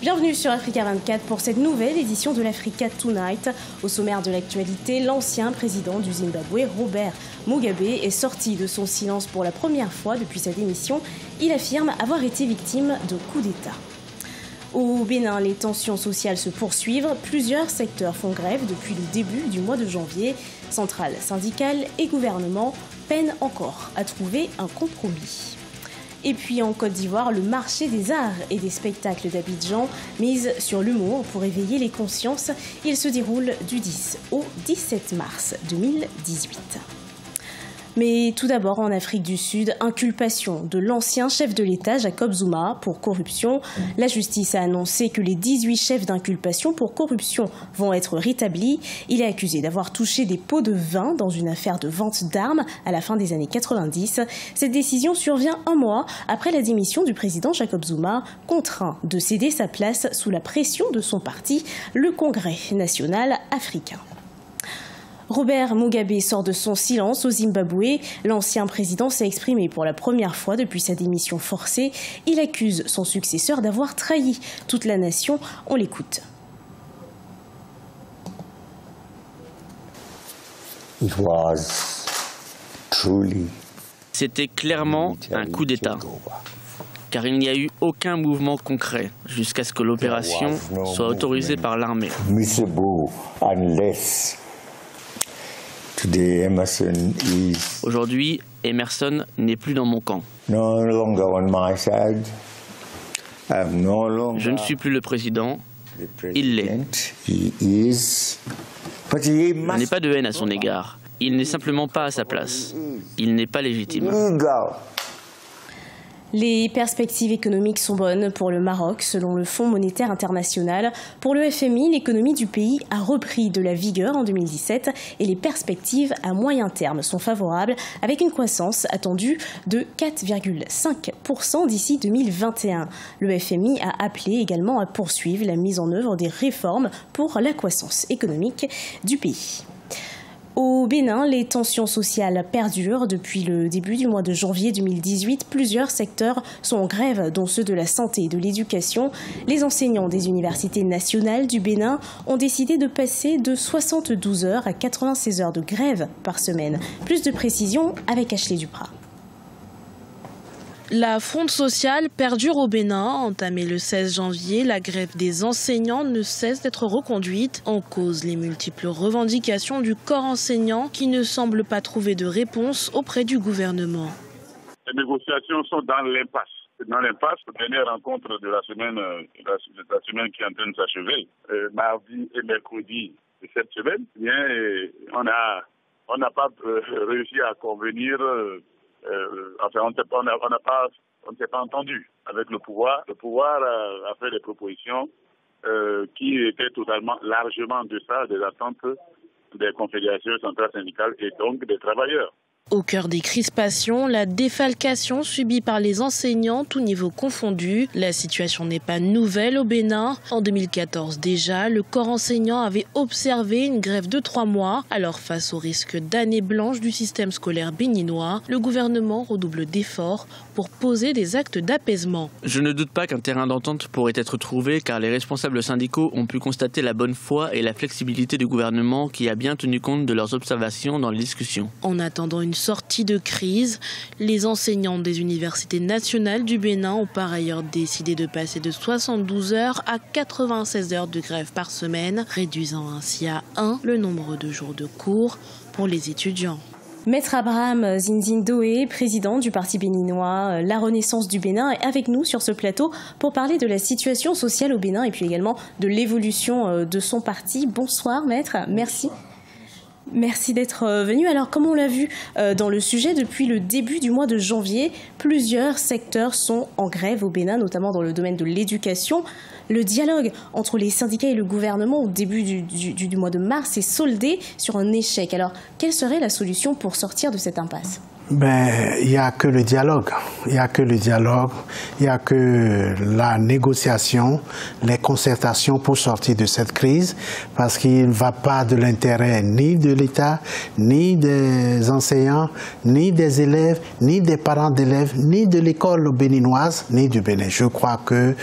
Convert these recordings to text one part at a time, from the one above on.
Bienvenue sur Africa 24 pour cette nouvelle édition de l'Africa Tonight. Au sommaire de l'actualité, l'ancien président du Zimbabwe, Robert Mugabe, est sorti de son silence pour la première fois depuis sa démission. Il affirme avoir été victime de coup d'État. Au Bénin, les tensions sociales se poursuivent. Plusieurs secteurs font grève depuis le début du mois de janvier. Centrales syndicales et gouvernement peinent encore à trouver un compromis. Et puis en Côte d'Ivoire, le marché des arts et des spectacles d'Abidjan mise sur l'humour pour éveiller les consciences. Il se déroule du 10 au 17 mars 2018. Mais tout d'abord, en Afrique du Sud, inculpation de l'ancien chef de l'État, Jacob Zuma, pour corruption. La justice a annoncé que les 18 chefs d'inculpation pour corruption vont être rétablis. Il est accusé d'avoir touché des pots de vin dans une affaire de vente d'armes à la fin des années 90. Cette décision survient un mois après la démission du président Jacob Zuma, contraint de céder sa place sous la pression de son parti, le Congrès national africain. Robert Mugabe sort de son silence au Zimbabwe. L'ancien président s'est exprimé pour la première fois depuis sa démission forcée. Il accuse son successeur d'avoir trahi toute la nation. On l'écoute. C'était clairement un coup d'État, car il n'y a eu aucun mouvement concret jusqu'à ce que l'opération soit autorisée par l'armée. Aujourd'hui, Emerson n'est plus dans mon camp. Je ne suis plus le président, il l'est. Il n'est pas de haine à son égard. Il n'est simplement pas à sa place. Il n'est pas légitime. Les perspectives économiques sont bonnes pour le Maroc, selon le Fonds monétaire international. Pour le FMI, l'économie du pays a repris de la vigueur en 2017 et les perspectives à moyen terme sont favorables, avec une croissance attendue de 4,5% d'ici 2021. Le FMI a appelé également à poursuivre la mise en œuvre des réformes pour la croissance économique du pays. Au Bénin, les tensions sociales perdurent depuis le début du mois de janvier 2018. Plusieurs secteurs sont en grève, dont ceux de la santé et de l'éducation. Les enseignants des universités nationales du Bénin ont décidé de passer de 72 heures à 96 heures de grève par semaine. Plus de précisions avec Ashley Duprat. La fronde sociale perdure au Bénin. Entamée le 16 janvier, la grève des enseignants ne cesse d'être reconduite. En cause, les multiples revendications du corps enseignant qui ne semblent pas trouver de réponse auprès du gouvernement. Les négociations sont dans l'impasse. Dans l'impasse, la dernière rencontre de la semaine qui est en train de s'achever, mardi et mercredi de cette semaine, on n'a pas réussi à convenir. On ne s'est pas entendu avec le pouvoir. Le pouvoir a fait des propositions qui étaient largement en deçà des attentes des confédérations centrales syndicales et donc des travailleurs. Au cœur des crispations, la défalcation subie par les enseignants, tous niveaux confondus. La situation n'est pas nouvelle au Bénin. En 2014 déjà, le corps enseignant avait observé une grève de 3 mois. Alors face au risque d'année blanche du système scolaire béninois, le gouvernement redouble d'efforts pour poser des actes d'apaisement. Je ne doute pas qu'un terrain d'entente pourrait être trouvé, car les responsables syndicaux ont pu constater la bonne foi et la flexibilité du gouvernement qui a bien tenu compte de leurs observations dans les discussions. En attendant une sortie de crise, les enseignants des universités nationales du Bénin ont par ailleurs décidé de passer de 72 heures à 96 heures de grève par semaine, réduisant ainsi à 1 le nombre de jours de cours pour les étudiants. Maître Abraham Zinzindoé, président du parti béninois La Renaissance du Bénin, est avec nous sur ce plateau pour parler de la situation sociale au Bénin et puis également de l'évolution de son parti. Bonsoir maître, merci. Merci d'être venu. Alors, comme on l'a vu dans le sujet, depuis le début du mois de janvier, plusieurs secteurs sont en grève au Bénin, notamment dans le domaine de l'éducation. Le dialogue entre les syndicats et le gouvernement au début du mois de mars s'est soldé sur un échec. Alors, quelle serait la solution pour sortir de cette impasse ? Ben, il n'y a que le dialogue. Il n'y a que le dialogue. Il n'y a que la négociation, les concertations pour sortir de cette crise, parce qu'il ne va pas de l'intérêt ni de l'État, ni des enseignants, ni des élèves, ni des parents d'élèves, ni de l'école béninoise, ni du Bénin. Je crois que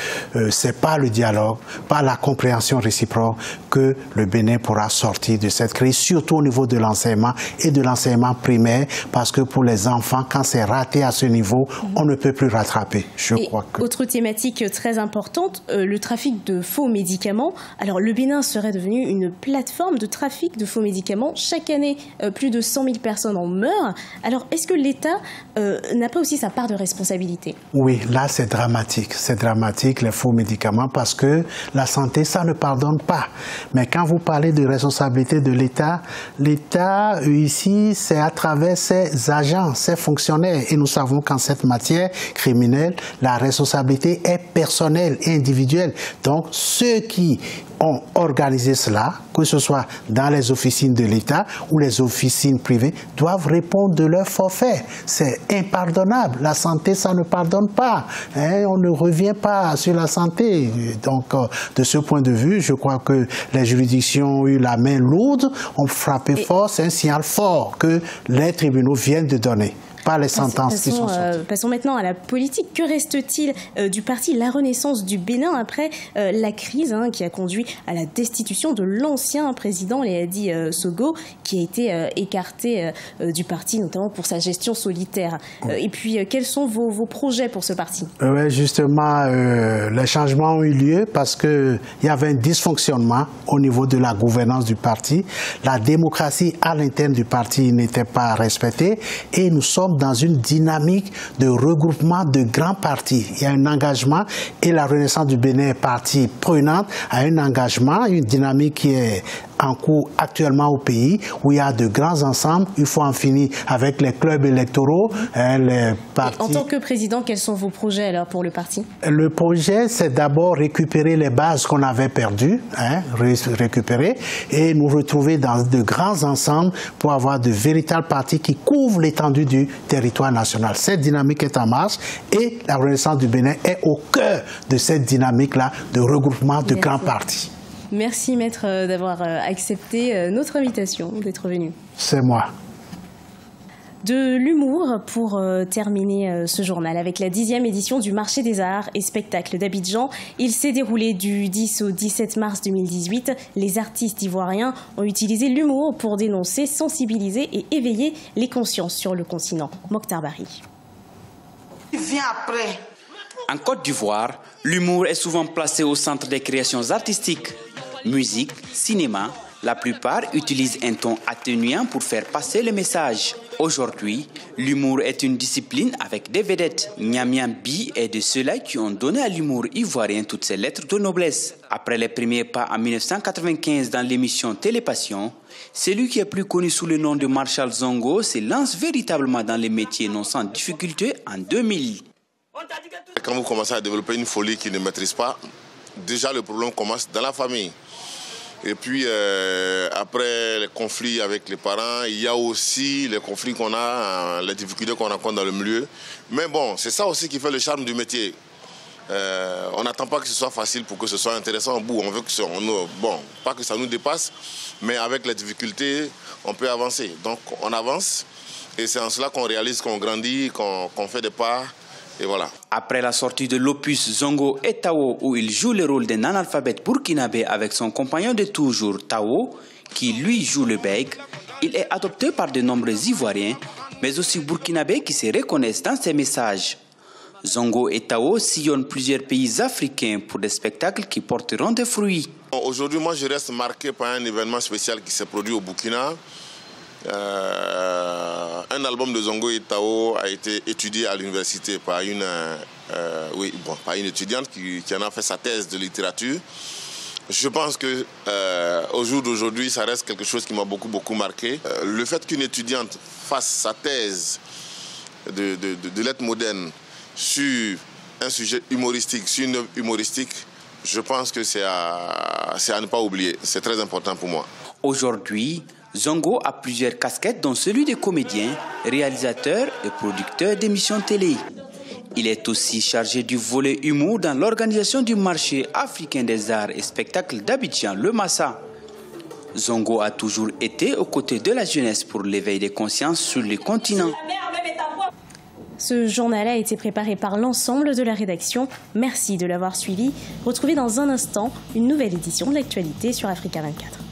c'est pas le dialogue, pas la compréhension réciproque que le Bénin pourra sortir de cette crise, surtout au niveau de l'enseignement et de l'enseignement primaire, parce que pour les enfants, quand c'est raté à ce niveau, on ne peut plus rattraper. Je crois que... Autre thématique très importante, le trafic de faux médicaments. Alors, le Bénin serait devenu une plateforme de trafic de faux médicaments. Chaque année, plus de 100 000 personnes en meurent. Alors, est-ce que l'État n'a pas aussi sa part de responsabilité? Oui, là, c'est dramatique. C'est dramatique, les faux médicaments, parce que la santé, ça ne pardonne pas. Mais quand vous parlez de responsabilité de l'État, l'État, ici, c'est à travers ses agents, ses fonctionnaires. Et nous savons qu'en cette matière criminelle, la responsabilité est personnelle et individuelle. Donc, ceux qui ont organisé cela, que ce soit dans les officines de l'État ou les officines privées, doivent répondre de leur forfait. C'est impardonnable. La santé, ça ne pardonne pas. Hein? On ne revient pas sur la santé. Donc, de ce point de vue, je crois que les juridictions ont eu la main lourde, ont frappé fort. C'est un signal fort que les tribunaux viennent de donner. Pas les sentences qui sont sorties. Passons maintenant à la politique. Que reste-t-il du parti La Renaissance du Bénin après la crise qui a conduit à la destitution de l'ancien président Léadi Sogo, qui a été écarté du parti, notamment pour sa gestion solitaire. Et puis, quels sont vos projets pour ce parti? Oui, justement, les changements ont eu lieu parce qu'il y avait un dysfonctionnement au niveau de la gouvernance du parti. La démocratie à l'interne du parti n'était pas respectée et nous sommes dans une dynamique de regroupement de grands partis. Il y a un engagement et la Renaissance du Bénin est partie prenante à un engagement, une dynamique qui est en cours actuellement au pays, où il y a de grands ensembles. Il faut en finir avec les clubs électoraux, les partis. Et en tant que président, quels sont vos projets alors pour le parti? Le projet, c'est d'abord récupérer les bases qu'on avait perdues, récupérer, et nous retrouver dans de grands ensembles pour avoir de véritables partis qui couvrent l'étendue du territoire national. Cette dynamique est en marche et la Renaissance du Bénin est au cœur de cette dynamique-là de regroupement de grands partis. Merci Maître d'avoir accepté notre invitation, d'être venu. C'est moi. De l'humour pour terminer ce journal avec la 10e édition du Marché des Arts et Spectacles d'Abidjan. Il s'est déroulé du 10 au 17 mars 2018. Les artistes ivoiriens ont utilisé l'humour pour dénoncer, sensibiliser et éveiller les consciences sur le continent. Mokhtar Bari. Viens après. En Côte d'Ivoire, l'humour est souvent placé au centre des créations artistiques. Musique, cinéma, la plupart utilisent un ton atténuant pour faire passer le message. Aujourd'hui, l'humour est une discipline avec des vedettes. Nyamian Bi est de ceux-là qui ont donné à l'humour ivoirien toutes ses lettres de noblesse. Après les premiers pas en 1995 dans l'émission Télépassion, celui qui est plus connu sous le nom de Marshall Zongo se lance véritablement dans les métiers non sans difficulté en 2000. Quand vous commencez à développer une folie qui ne maîtrise pas, déjà le problème commence dans la famille. Et puis après les conflits avec les parents, il y a aussi les conflits qu'on a, les difficultés qu'on rencontre dans le milieu. Mais bon, c'est ça aussi qui fait le charme du métier. On n'attend pas que ce soit facile pour que ce soit intéressant au bout. On veut que pas que ça nous dépasse, mais avec les difficultés, on peut avancer. Donc on avance et c'est en cela qu'on réalise qu'on grandit, qu'on fait des pas. Et voilà. Après la sortie de l'opus Zongo et Tao, où il joue le rôle d'un analphabète burkinabé avec son compagnon de toujours, Tao, qui lui joue le bègue, il est adopté par de nombreux Ivoiriens, mais aussi burkinabés qui se reconnaissent dans ses messages. Zongo et Tao sillonnent plusieurs pays africains pour des spectacles qui porteront des fruits. Aujourd'hui, moi, je reste marqué par un événement spécial qui s'est produit au Burkina. Un album de Zongo et Tao a été étudié à l'université par une étudiante qui en a fait sa thèse de littérature. Je pense que au jour d'aujourd'hui, ça reste quelque chose qui m'a beaucoup marqué. Le fait qu'une étudiante fasse sa thèse de lettres modernes sur un sujet humoristique, sur une œuvre humoristique, je pense que c'est à ne pas oublier. C'est très important pour moi. Aujourd'hui, Zongo a plusieurs casquettes dont celui de comédien, réalisateur et producteur d'émissions télé. Il est aussi chargé du volet humour dans l'organisation du marché africain des arts et spectacles d'Abidjan, le Massa. Zongo a toujours été aux côtés de la jeunesse pour l'éveil des consciences sur le continent. Ce journal a été préparé par l'ensemble de la rédaction. Merci de l'avoir suivi. Retrouvez dans un instant une nouvelle édition de l'actualité sur Africa 24.